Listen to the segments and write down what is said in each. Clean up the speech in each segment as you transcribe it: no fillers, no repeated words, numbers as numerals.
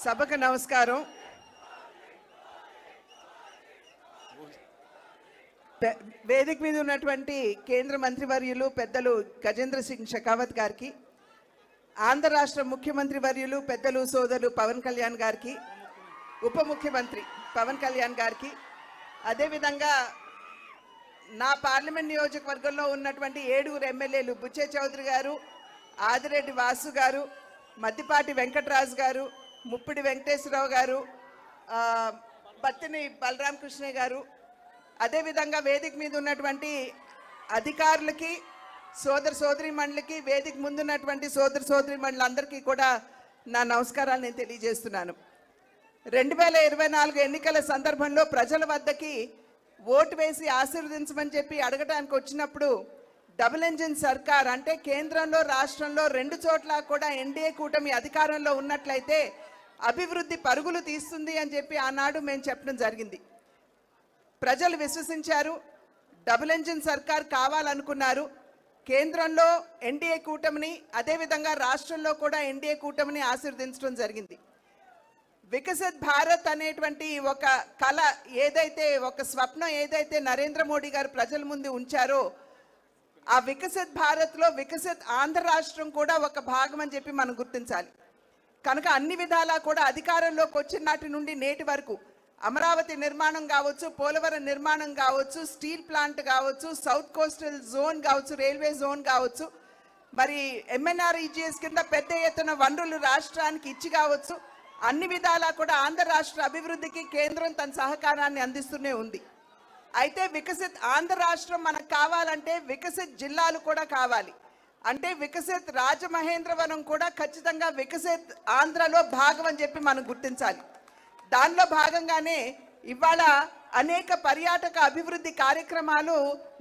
సభకు నమస్కారం. వేదిక మీద ఉన్నటువంటి కేంద్ర మంత్రివర్యులు పెద్దలు గజేంద్ర సింగ్ షెకావత్ గారికి, ఆంధ్ర రాష్ట్ర ముఖ్యమంత్రి వర్యులు పెద్దలు సోదరులు పవన్ కళ్యాణ్ గారికి, ఉప ముఖ్యమంత్రి పవన్ కళ్యాణ్ గారికి, అదేవిధంగా నా పార్లమెంట్ నియోజకవర్గంలో ఉన్నటువంటి 7 ఎమ్మెల్యేలు బుచ్చే చౌదరి గారు, ఆదిరెడ్డి వాసు గారు, మద్దిపాటి వెంకటరాజు గారు, ముప్పిడి వెంకటేశ్వరరావు గారు, బత్తిని బలరామకృష్ణ గారు, అదేవిధంగా వేదిక మీద ఉన్నటువంటి అధికారులకి, సోదరిమణులకి, వేదిక ముందున్నటువంటి సోదరిమణులందరికీ కూడా నా నమస్కారాలు నేను తెలియజేస్తున్నాను. 2024 ఎన్నికల సందర్భంలో ప్రజల వద్దకి ఓటు వేసి ఆశీర్వదించమని చెప్పి అడగడానికి వచ్చినప్పుడు డబుల్ ఇంజిన్ సర్కార్ అంటే కేంద్రంలో రాష్ట్రంలో 2 చోట్ల కూడా ఎన్డీఏ కూటమి అధికారంలో ఉన్నట్లయితే అభివృద్ధి పరుగులు తీస్తుంది అని చెప్పి ఆనాడు మేము చెప్పడం జరిగింది. ప్రజలు విశ్వసించారు. డబుల్ ఇంజిన్ సర్కార్ కావాలనుకున్నారు. కేంద్రంలో ఎన్డీఏ కూటమిని, అదేవిధంగా రాష్ట్రంలో కూడా ఎన్డీఏ కూటమిని ఆశీర్వదించడం జరిగింది. వికసిత్ భారత్ అనేటువంటి ఒక కళ ఏదైతే, ఒక స్వప్నం ఏదైతే నరేంద్ర మోడీ గారు ప్రజల ముందు ఉంచారో, ఆ వికసిత్ భారత్లో వికసిత్ ఆంధ్ర రాష్ట్రం కూడా ఒక భాగం అని చెప్పి మనం గుర్తించాలి. కనుక అన్ని విధాలా కూడా అధికారంలోకి వచ్చిన నాటి నుండి నేటి వరకు అమరావతి నిర్మాణం కావచ్చు, పోలవరం నిర్మాణం కావచ్చు, స్టీల్ ప్లాంట్ కావచ్చు, సౌత్ కోస్టల్ జోన్ కావచ్చు, రైల్వే జోన్ కావచ్చు, మరి MNREGS కింద పెద్ద ఎత్తున వనరులు రాష్ట్రానికి ఇచ్చి కావచ్చు, అన్ని విధాలా కూడా ఆంధ్ర రాష్ట్ర అభివృద్ధికి కేంద్రం తన సహకారాన్ని అందిస్తూనే ఉంది. అయితే వికసిత్ ఆంధ్ర రాష్ట్రం మనకు కావాలంటే వికసిత్ జిల్లాలు కూడా కావాలి. అంటే వికసిత్ రాజమహేంద్రవరం కూడా ఖచ్చితంగా వికసిత్ ఆంధ్రలో భాగం అని చెప్పి మనం గుర్తించాలి. దానిలో భాగంగానే ఇవాళ అనేక పర్యాటక అభివృద్ధి కార్యక్రమాలు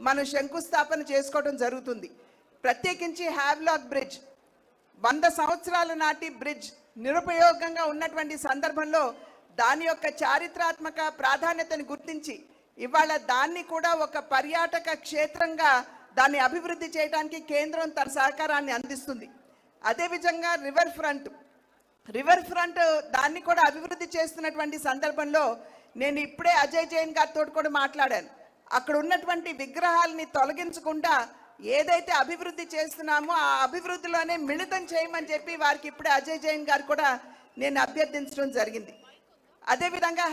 మనం శంకుస్థాపన చేసుకోవడం జరుగుతుంది. ప్రత్యేకించి హ్యావ్లాక్ బ్రిడ్జ్, 100 సంవత్సరాల నాటి బ్రిడ్జ్ నిరుపయోగంగా ఉన్నటువంటి సందర్భంలో దాని యొక్క చారిత్రాత్మక ప్రాధాన్యతను గుర్తించి ఇవాళ దాన్ని కూడా ఒక పర్యాటక క్షేత్రంగా దాన్ని అభివృద్ధి చేయడానికి కేంద్రం తన సహకారాన్ని అందిస్తుంది. అదేవిధంగా రివర్ ఫ్రంట్ దాన్ని కూడా అభివృద్ధి చేస్తున్నటువంటి సందర్భంలో నేను ఇప్పుడే అజయ్ జైన్ గారితో కూడా మాట్లాడాను. అక్కడ ఉన్నటువంటి విగ్రహాలని తొలగించకుండా ఏదైతే అభివృద్ధి చేస్తున్నామో ఆ అభివృద్ధిలోనే మిళితం చేయమని చెప్పి వారికి ఇప్పుడే అజయ్ జైన్ గారు కూడా నేను అభ్యర్థించడం జరిగింది. అదేవిధంగా